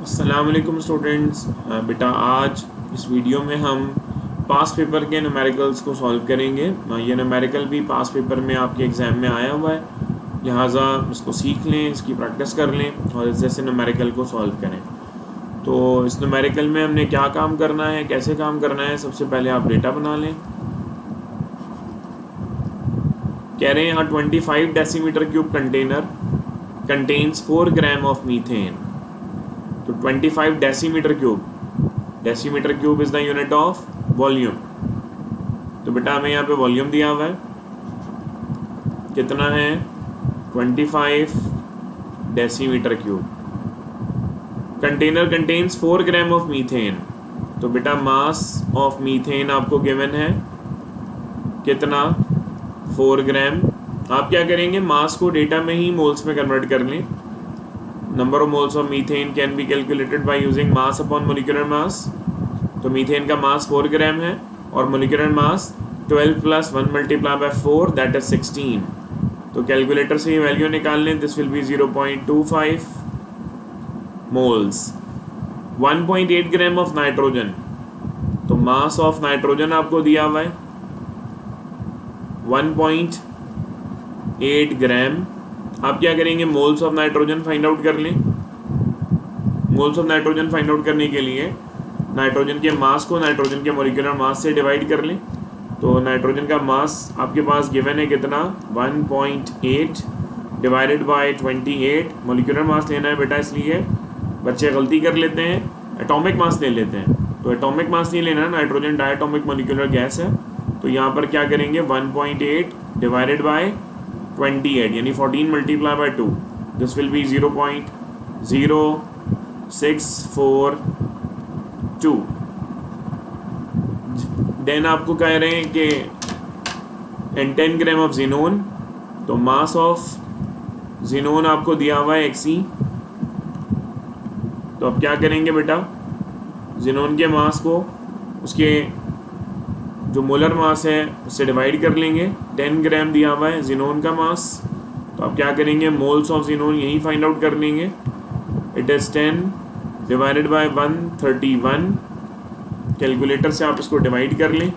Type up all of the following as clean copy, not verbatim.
अस्सलाम वालेकुम स्टूडेंट्स। बेटा आज इस वीडियो में हम पास पेपर के न्यूमेरिकल्स को सॉल्व करेंगे। ये न्यूमेरिकल भी पास पेपर में आपके एग्ज़ाम में आया हुआ है, लिहाजा इसको सीख लें, इसकी प्रैक्टिस कर लें और इस जैसे न्यूमेरिकल को सॉल्व करें। तो इस न्यूमेरिकल में हमने क्या काम करना है, कैसे काम करना है, सबसे पहले आप डेटा बना लें। कह रहे हैं यहाँ 25 decimetre cube container contains 4 gram of methane. तो 25 decimetre cube is the unit of volume. तो बेटा हमें यहाँ पे वॉल्यूम दिया हुआ है, कितना है 25 decimetre cube. Container contains 4 gram of methane. तो बेटा मास ऑफ मीथेन आपको गिवन है कितना 4 ग्राम। आप क्या करेंगे, मास को डेटा में ही मोल्स में कन्वर्ट कर लें। Number of moles of methane can be calculated by using mass upon molecular mass. तो मीथेन का मास 4 ग्राम है और molecular mass 12 plus 1 multiply by 4 that is 16। तो कैलकुलेटर से ये वैल्यू निकाल लें, this will B 0.25 moles. 1.8 gram of nitrogen. तो मास ऑफ नाइट्रोजन आपको दिया हुआ है 1.8 ग्राम। आप क्या करेंगे, moles of nitrogen find out कर लें। Moles of nitrogen find out करने के लिए नाइट्रोजन के मास को नाइट्रोजन के मोलिकुलर मास से डिवाइड कर लें। तो नाइट्रोजन का मास आपके पास गिवन है कितना 1.8 डिवाइडेड बाय 28। मोलिकुलर मास लेना है बेटा, इसलिए बच्चे गलती कर लेते हैं, एटॉमिक मास ले लेते हैं। तो एटॉमिक मास नहीं लेना, नाइट्रोजन डायटोमिक मोलिकुलर गैस है। तो यहाँ पर क्या करेंगे 1.8 डिवाइडेड बाय 28 यानी 14 multiply by 2, this will be 0.0642। Then आपको कह रहे हैं कि 10 ग्राम ऑफ जिनोन। तो मास ऑफ जिनोन आपको दिया हुआ है Xe। तो अब क्या करेंगे बेटा, जिनोन के मास को उसके जो मोलर मास है उससे डिवाइड कर लेंगे। 10 ग्राम दिया हुआ है जिनोन का मास। तो आप क्या करेंगे, मोल्स ऑफ जिनोन यही फाइंड आउट कर लेंगे। It is 10 divided by 131। Calculator से आप इसको डिवाइड कर लें।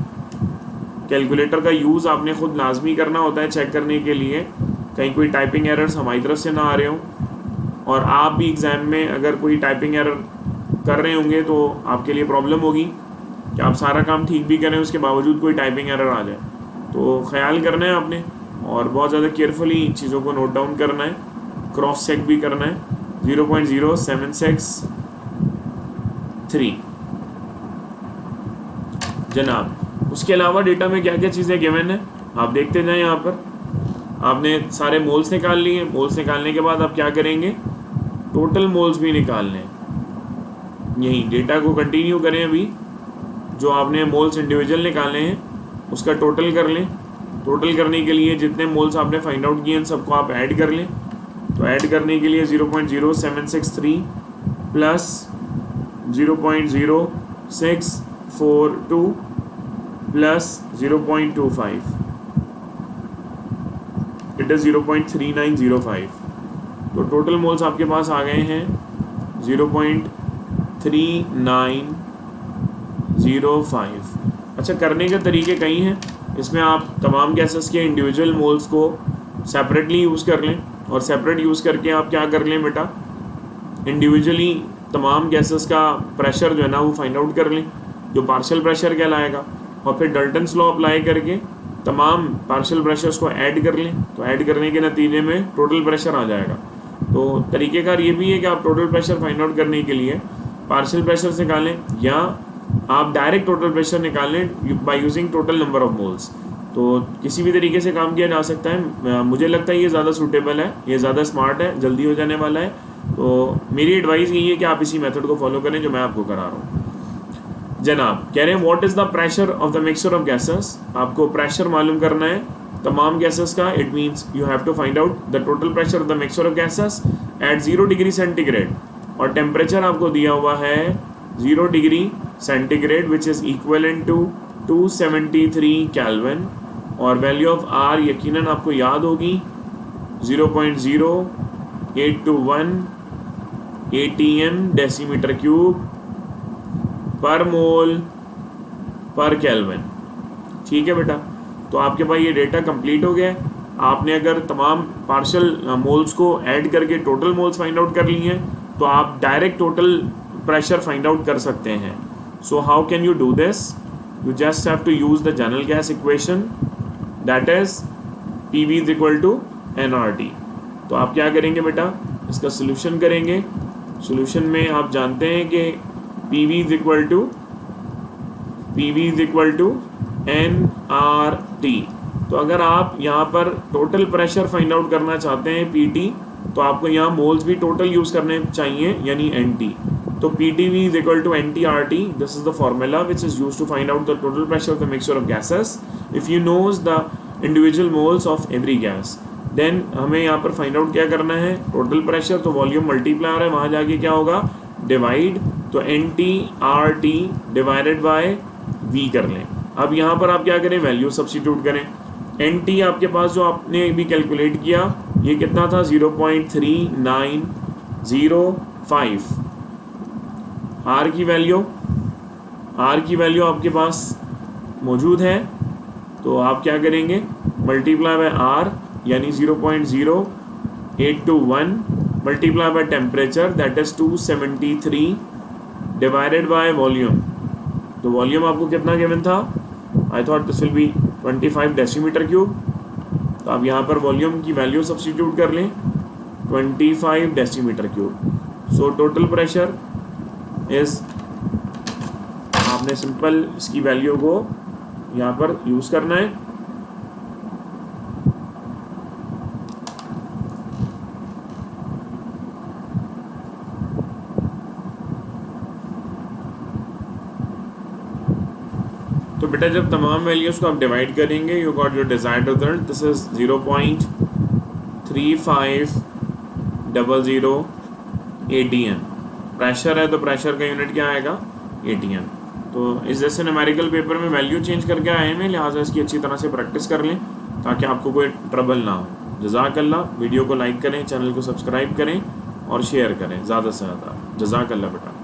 कैलकुलेटर का यूज़ आपने खुद लाजमी करना होता है चेक करने के लिए कहीं कोई टाइपिंग एरर्स हमारी तरफ से ना आ रहे हों। और आप भी एग्ज़ाम में अगर कोई टाइपिंग एरर कर रहे होंगे तो आपके लिए प्रॉब्लम होगी कि आप सारा काम ठीक भी करें, उसके बावजूद कोई टाइपिंग एरर आ जाए। तो ख्याल करना है आपने और बहुत ज़्यादा केयरफुली चीज़ों को नोट डाउन करना है, क्रॉस चेक भी करना है। 0.0763 जनाब। उसके अलावा डेटा में क्या क्या चीज़ें गिवन है आप देखते जाएं। यहाँ पर आपने सारे मोल्स निकाल लिए। मोल्स निकालने के बाद आप क्या करेंगे, टोटल मोल्स भी निकालने हैं। यही डेटा को कंटिन्यू करें, अभी जो आपने मोल्स इंडिविजुअल निकाले हैं उसका टोटल कर लें। टोटल करने के लिए जितने मोल्स आपने फाइंड आउट किए हैं सबको आप ऐड कर लें। तो ऐड करने के लिए 0.0763 प्लस 0.0642 प्लस 0.25, इट इज़ 0.3905। तो टोटल मोल्स आपके पास आ गए हैं 0.3905। अच्छा, करने के तरीके कई हैं। इसमें आप तमाम गैसेस के इंडिविजुअल मोल्स को सेपरेटली यूज़ कर लें और सेपरेट यूज़ करके आप क्या कर लें बेटा, इंडिविजुअली तमाम गैसेस का प्रेशर जो है ना वो फाइंड आउट कर लें, जो पार्शियल प्रेशर कहलाएगा। और फिर डल्टन्स लॉ अप्लाई करके तमाम पार्शियल प्रेशर्स को ऐड कर लें। तो ऐड करने के नतीजे में टोटल प्रेशर आ जाएगा। तो तरीक़ेकार ये भी है कि आप टोटल प्रेशर फाइंड आउट करने के लिए पार्शियल प्रेशर से निकालें या आप डायरेक्ट टोटल प्रेशर निकालें by using total number of moles. तो किसी भी तरीके से काम किया जा सकता है। मुझे लगता है ये ज़्यादा सूटेबल है, ये ज़्यादा स्मार्ट है, जल्दी हो जाने वाला है। तो मेरी एडवाइस यही है कि आप इसी मेथड को फॉलो करें जो मैं आपको करा रहा हूँ। जनाब कह रहे हैं what is the pressure of the mixture of gases. आपको प्रेशर मालूम करना है तमाम गैसेस का। It means you have to find out the total pressure of the mixture of gases at 0 degree centigrade. और टेम्परेचर आपको दिया हुआ है 0 degree centigrade which is equivalent to 273 kelvin. और वैल्यू ऑफ आर यकीनन आपको याद होगी 0.0821 ATM डेसीमीटर क्यूब पर मोल पर केल्विन। ठीक है बेटा, तो आपके पास ये डेटा कंप्लीट हो गया है। आपने अगर तमाम पार्शियल मोल्स को ऐड करके टोटल मोल्स फाइंड आउट कर लिए हैं तो आप direct total pressure find out कर सकते हैं। So how can you do this? You just have to use the general gas equation, that is PV is equal to nRT। तो आप क्या करेंगे बेटा, इसका सोल्यूशन करेंगे। सोल्यूशन में आप जानते हैं कि PV is equal to nRT। तो अगर आप यहाँ पर टोटल प्रेशर फाइंड आउट करना चाहते हैं PT, तो आपको यहाँ मोल्स भी टोटल यूज़ करने चाहिए यानी NT। तो PTV is equal to NTRT. This is the formula which is used to find out the total pressure of the mixture of gases. If you knows the individual moles of every gas, then हमें यहाँ पर find out क्या करना है, total pressure. तो volume multiply है, वहाँ जाके क्या होगा, डिवाइड। तो NTRT डिवाइडेड बाय V कर लें। अब यहाँ पर आप क्या करें, वैल्यू सब्स्टिट्यूट करें। NT आपके पास जो आपने भी कैलकुलेट किया ये कितना था, 0.3905। R की वैल्यू आपके पास मौजूद है, तो आप क्या करेंगे, मल्टीप्लाई बाय R यानी 0.0821 multiply by temperature that is 273 divided by volume. तो वॉल्यूम आपको कितना गिवन था, I thought this will B 25 decimetre cube. तो आप यहाँ पर वॉल्यूम की वैल्यू सब्स्टिट्यूट कर लें, 25 decimetre cube. So total pressure इस, आपने सिंपल इसकी वैल्यू को यहाँ पर यूज़ करना है। तो बेटा जब तमाम वैल्यूज़ को आप डिवाइड करेंगे, you got your desired result. This is 0.3500 ATM। Pressure है तो प्रेशर का यूनिट क्या आएगा, ATM। तो इस जैसे न्यूमेरिकल पेपर में वैल्यू चेंज करके आए हैं, लिहाजा इसकी अच्छी तरह से प्रैक्टिस कर लें ताकि आपको कोई ट्रबल ना हो। जज़ाकल्लाह। वीडियो को लाइक करें, चैनल को सब्सक्राइब करें और शेयर करें ज़्यादा से ज़्यादा। जज़ाकल्लाह बेटा।